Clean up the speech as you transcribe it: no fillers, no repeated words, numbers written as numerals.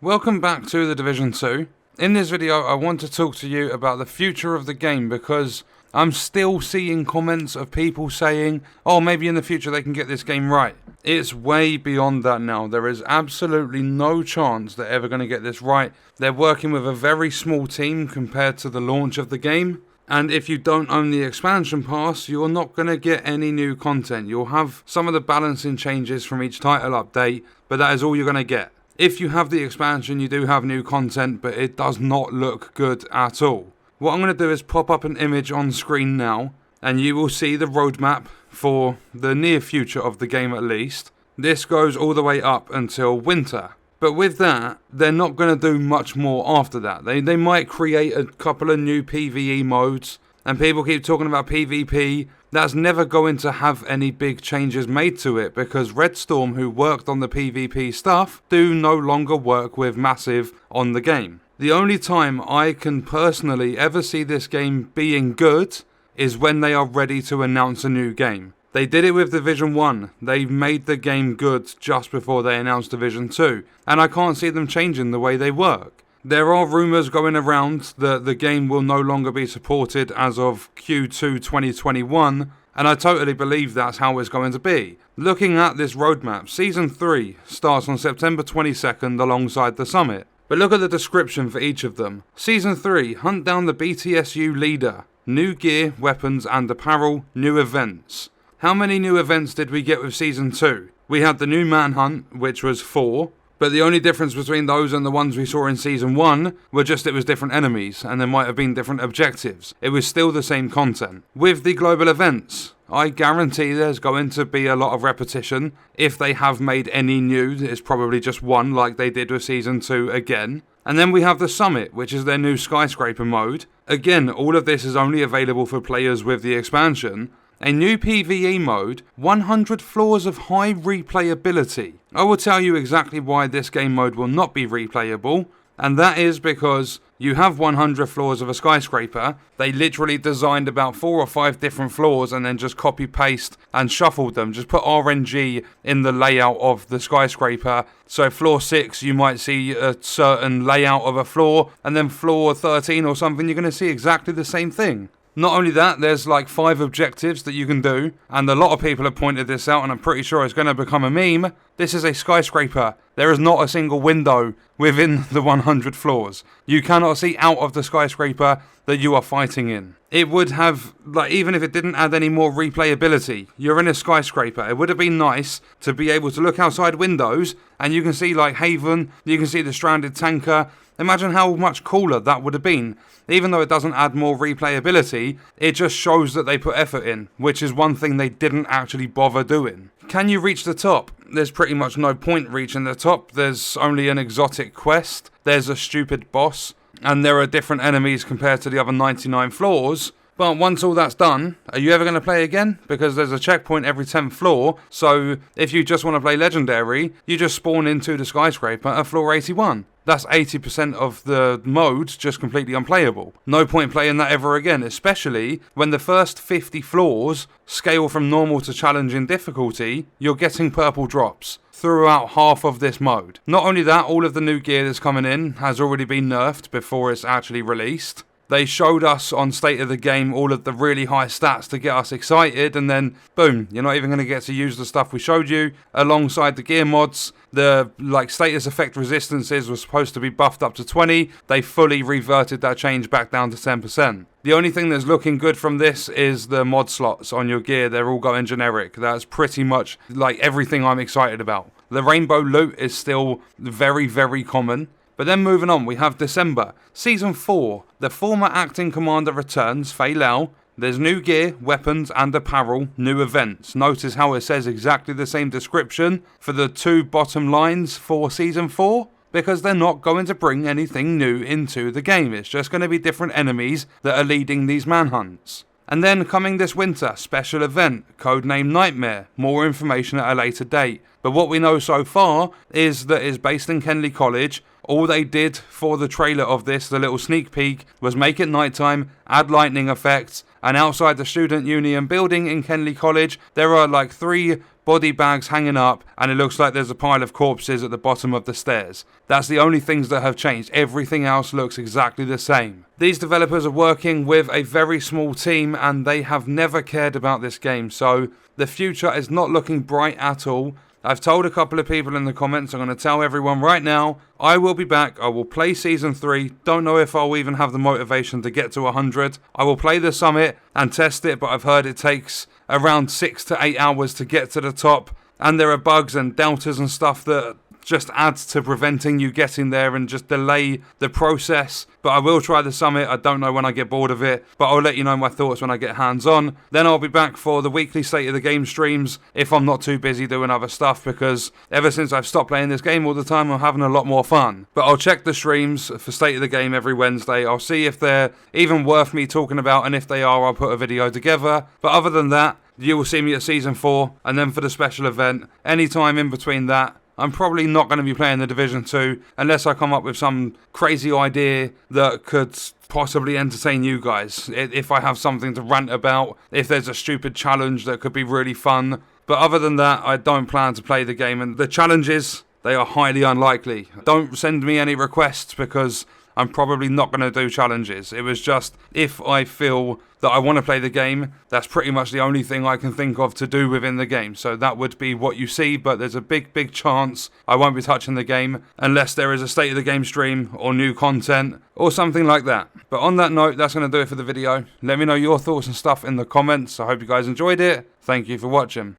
Welcome back to The Division 2. In this video I want to talk to you about the future of the game because I'm still seeing comments of people saying, oh, maybe in the future they can get this game right. It's way beyond that now. There is absolutely no chance they're ever going to get this right. They're working with a very small team compared to the launch of the game. And if you don't own the expansion pass, you're not going to get any new content. You'll have some of the balancing changes from each title update, but that is all you're going to get. If you have the expansion, you do have new content, but it does not look good at all. What I'm going to do is pop up an image on screen now, and you will see the roadmap for the near future of the game at least. This goes all the way up until winter. But with that, they're not going to do much more after that. They might create a couple of new PvE modes, and people keep talking about PvP. That's never going to have any big changes made to it because Red Storm, who worked on the PvP stuff, do no longer work with Massive on the game. The only time I can personally ever see this game being good is when they are ready to announce a new game. They did it with Division 1. They made the game good just before they announced Division 2, and I can't see them changing the way they work. There are rumours going around that the game will no longer be supported as of Q2 2021, and I totally believe that's how it's going to be. Looking at this roadmap, Season 3 starts on September 22nd alongside the summit. But look at the description for each of them. Season 3, hunt down the BTSU leader. New gear, weapons and apparel, new events. How many new events did we get with Season 2? We had the new Manhunt, which was 4. But the only difference between those and the ones we saw in Season 1 were just it was different enemies, and there might have been different objectives. It was still the same content. With the global events, I guarantee there's going to be a lot of repetition. If they have made any new, it's probably just one like they did with Season 2 again. And then we have the Summit, which is their new skyscraper mode. Again, all of this is only available for players with the expansion. A new PvE mode, 100 floors of high replayability. I will tell you exactly why this game mode will not be replayable, and that is because you have 100 floors of a skyscraper. They literally designed about 4 or 5 different floors and then just copy paste and shuffled them. Just put RNG in the layout of the skyscraper. So floor 6 you might see a certain layout of a floor, and then floor 13 or something you're going to see exactly the same thing. Not only that, there's like 5 objectives that you can do, and a lot of people have pointed this out, and I'm pretty sure it's going to become a meme. This is a skyscraper. There is not a single window within the 100 floors. You cannot see out of the skyscraper that you are fighting in. It would have, like, even if it didn't add any more replayability, you're in a skyscraper. It would have been nice to be able to look outside windows, and you can see like Haven, you can see the stranded tanker. Imagine how much cooler that would have been. Even though it doesn't add more replayability, it just shows that they put effort in, which is one thing they didn't actually bother doing. Can you reach the top? There's pretty much no point reaching the top. There's only an exotic quest, there's a stupid boss, and there are different enemies compared to the other 99 floors. But once all that's done, are you ever going to play again? Because there's a checkpoint every 10th floor, so if you just want to play Legendary, you just spawn into the skyscraper at floor 81. That's 80% of the modes just completely unplayable. No point playing that ever again, especially when the first 50 floors scale from normal to challenging difficulty, you're getting purple drops throughout half of this mode. Not only that, all of the new gear that's coming in has already been nerfed before it's actually released. They showed us on State of the Game all of the really high stats to get us excited, and then boom, you're not even going to get to use the stuff we showed you. Alongside the gear mods, the status effect resistances were supposed to be buffed up to 20. They fully reverted that change back down to 10%. The only thing that's looking good from this is the mod slots on your gear. They're all going generic. That's pretty much like everything I'm excited about. The rainbow loot is still very, very common. But then moving on, we have December. Season 4. The former acting commander returns, Fei Lao. There's new gear, weapons and apparel, new events. Notice how it says exactly the same description for the 2 bottom lines for Season 4. Because they're not going to bring anything new into the game. It's just going to be different enemies that are leading these manhunts. And then coming this winter, special event, codenamed Nightmare. More information at a later date. But what we know so far is that it's based in Kenley College. All they did for the trailer of this, the little sneak peek, was make it nighttime, add lightning effects, and outside the Student Union building in Kenley College, there are like 3 body bags hanging up, and it looks like there's a pile of corpses at the bottom of the stairs. That's the only things that have changed. Everything else looks exactly the same. These developers are working with a very small team, and they have never cared about this game, so the future is not looking bright at all. I've told a couple of people in the comments, I'm going to tell everyone right now, I will be back, I will play Season 3, don't know if I'll even have the motivation to get to 100. I will play the summit and test it, but I've heard it takes around 6 to 8 hours to get to the top, and there are bugs and deltas and stuff that just adds to preventing you getting there and just delay the process. But I will try the summit. I don't know when I get bored of it, but I'll let you know my thoughts when I get hands on. Then I'll be back for the weekly State of the Game streams if I'm not too busy doing other stuff, because ever since I've stopped playing this game all the time, I'm having a lot more fun. But I'll check the streams for State of the Game every Wednesday. I'll see if they're even worth me talking about, and if they are, I'll put a video together. But other than that, you will see me at Season 4, and then for the special event, anytime in between that, I'm probably not going to be playing the Division 2 unless I come up with some crazy idea that could possibly entertain you guys. If I have something to rant about, if there's a stupid challenge that could be really fun. But other than that, I don't plan to play the game, and the challenges, they are highly unlikely. Don't send me any requests, because I'm probably not going to do challenges. It was just, if I feel that I want to play the game, that's pretty much the only thing I can think of to do within the game. So that would be what you see, but there's a big chance I won't be touching the game unless there is a State of the Game stream or new content or something like that. But on that note, that's going to do it for the video. Let me know your thoughts and stuff in the comments. I hope you guys enjoyed it. Thank you for watching.